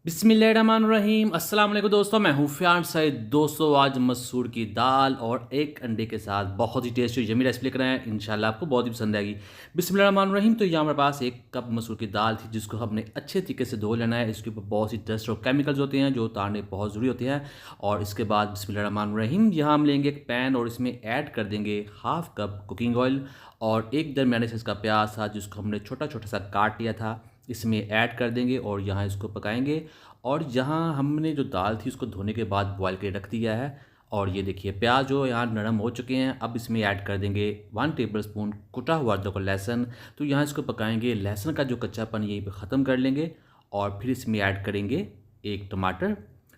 बिस्मिल्लाहिर्रहमानिर्रहीम। अस्सलाम वालेकुम दोस्तों, मैं हूँ फ़ियान सईद। दोस्तों आज मसूर की दाल और एक अंडे के साथ बहुत ही टेस्टी यम्मी रेसिपी लेकर आए हैं। इंशाल्लाह आपको बहुत ही पसंद आएगी। बिस्मिल्लाहिर्रहमानिर्रहीम। तो यहाँ हमारे पास 1 कप मसूर की दाल थी, जिसको हमने अच्छे तरीके से धो लेना है। इसके ऊपर बहुत सी डस्ट और केमिकल्स होते हैं जो उतारने बहुत ज़रूरी होते हैं। और इसके बाद बिस्मिल्लाहिर्रहमानिर्रहीम यहाँ हम लेंगे एक पैन और इसमें ऐड कर देंगे हाफ़ कप कुकिंग ऑयल और एक दरमियाने साइज़ का प्याज था, जिसको हमने छोटा छोटा सा काट लिया था, इसमें ऐड कर देंगे और यहाँ इसको पकाएंगे। और यहाँ हमने जो दाल थी उसको धोने के बाद बॉयल करके रख दिया है। और ये देखिए प्याज जो यहाँ नरम हो चुके हैं। अब इसमें ऐड कर देंगे 1 टेबलस्पून कुटा हुआ अदरक और लहसुन। तो यहाँ इसको पकाएंगे, लहसुन का जो कच्चापन यहीं पे ख़त्म कर लेंगे। और फिर इसमें ऐड करेंगे एक टमाटर।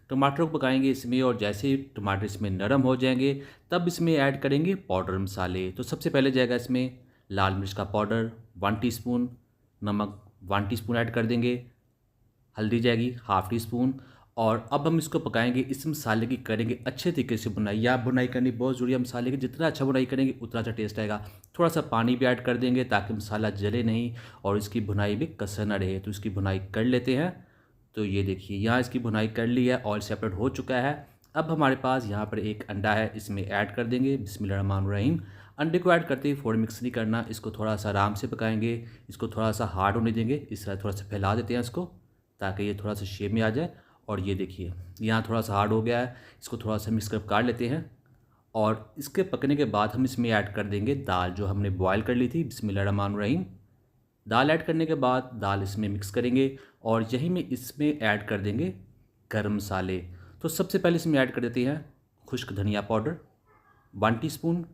टमाटर को पकाएंगे इसमें, और जैसे ही टमाटर इसमें नरम हो जाएंगे तब इसमें ऐड करेंगे पाउडर मसाले। तो सबसे पहले जाएगा इसमें लाल मिर्च का पाउडर 1 टीस्पून, नमक 1 टीस्पून ऐड कर देंगे, हल्दी जाएगी हाफ़ टी स्पून। और अब हम इसको पकाएंगे। इस मसाले की करेंगे अच्छे तरीके से बुनाई। या बुनाई करनी बहुत ज़रूरी है मसाले की, जितना अच्छा बुनाई करेंगे उतना अच्छा टेस्ट आएगा। थोड़ा सा पानी भी ऐड कर देंगे ताकि मसाला जले नहीं और इसकी बुनाई भी कसर ना रहे। तो इसकी बुनाई कर लेते हैं। तो ये देखिए यहाँ इसकी बुनाई कर ली है, ऑयल सेपरेट हो चुका है। अब हमारे पास यहाँ पर एक अंडा है, इसमें ऐड कर देंगे। बिस्मिल्लाहिर्रहमानिर्रहीम। अंडे को ऐड करते ही फ़ौरन मिक्स नहीं करना, इसको थोड़ा सा आराम से पकाएंगे। इसको थोड़ा सा हार्ड होने देंगे, इस तरह थोड़ा सा फैला देते हैं इसको ताकि ये थोड़ा सा शेप में आ जाए। और ये देखिए यहाँ थोड़ा सा हार्ड हो गया है, इसको थोड़ा सा मिक्स कर काट लेते हैं। और इसके पकने के बाद हम इसमें ऐड कर देंगे दाल जो हमने बॉयल कर ली थी। बिस्मिल्लाहिर्रहमानिर्रहीम। दाल ऐड करने के बाद दाल इसमें मिक्स करेंगे और यहीं में इसमें ऐड कर देंगे गरम मसाले। तो सबसे पहले इसमें ऐड कर देते हैं खुश्क धनिया powder 1 teaspoon,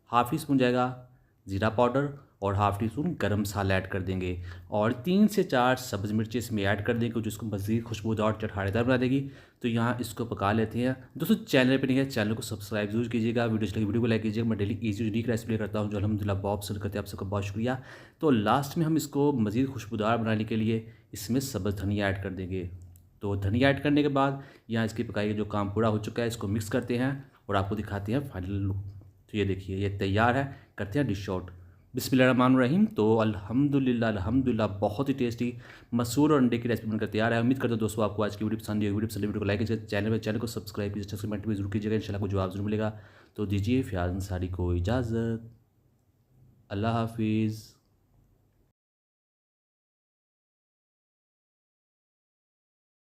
half tea spoon जाएगा ज़ीरा पाउडर और हाफ़ टी स्पून गरम मसाला ऐड कर देंगे। और 3 से 4 सब्ज़ मिर्ची इसमें ऐड कर देंगे, जिसको मज़ीद खुशबूदार और चटखानेदार बना देगी। तो यहाँ इसको पका लेते हैं। दोस्तों चैनल पे नहीं है, चैनल को सब्सक्राइब जरूर कीजिएगा, वीडियो को लाइक कीजिएगा। मैं डेली ईजी यूनिक रेसिपी करता हूँ जो अल्हम्दुलिल्लाह बहुत पसंद करते हैं। आप सबका बहुत शुक्रिया। तो लास्ट में हम इसको मज़ीद खुशबूदार बनाने के लिए इसमें सब्ज़ धनिया ऐड कर देंगे। तो धनिया ऐड करने के बाद यहाँ इसकी पकाई का जो काम पूरा हो चुका है, इसको मिक्स करते हैं और आपको दिखाते हैं फाइनल लुक। तो ये देखिए ये तैयार है, करते हैं डिश आउट। बिस्मिल्लाहिर्रहमानिर्रहीम। तो अल्हम्दुलिल्लाह बहुत ही टेस्टी मसूर और अंडे की रेसिपी बनकर तैयार है। उम्मीद करता हूँ दोस्तों आपको आज की वीडियो पसंद आई होगी। वीडियो को लाइक कीजिए, चैनल को सब्सक्राइब कीजिए, कमेंट भी जरूर कीजिएगा। इंशाल्लाह को जवाब जरूर मिलेगा। तो दीजिए फ़ियाज़ अंसारी को इजाज़त। अल्लाह हाफिज़।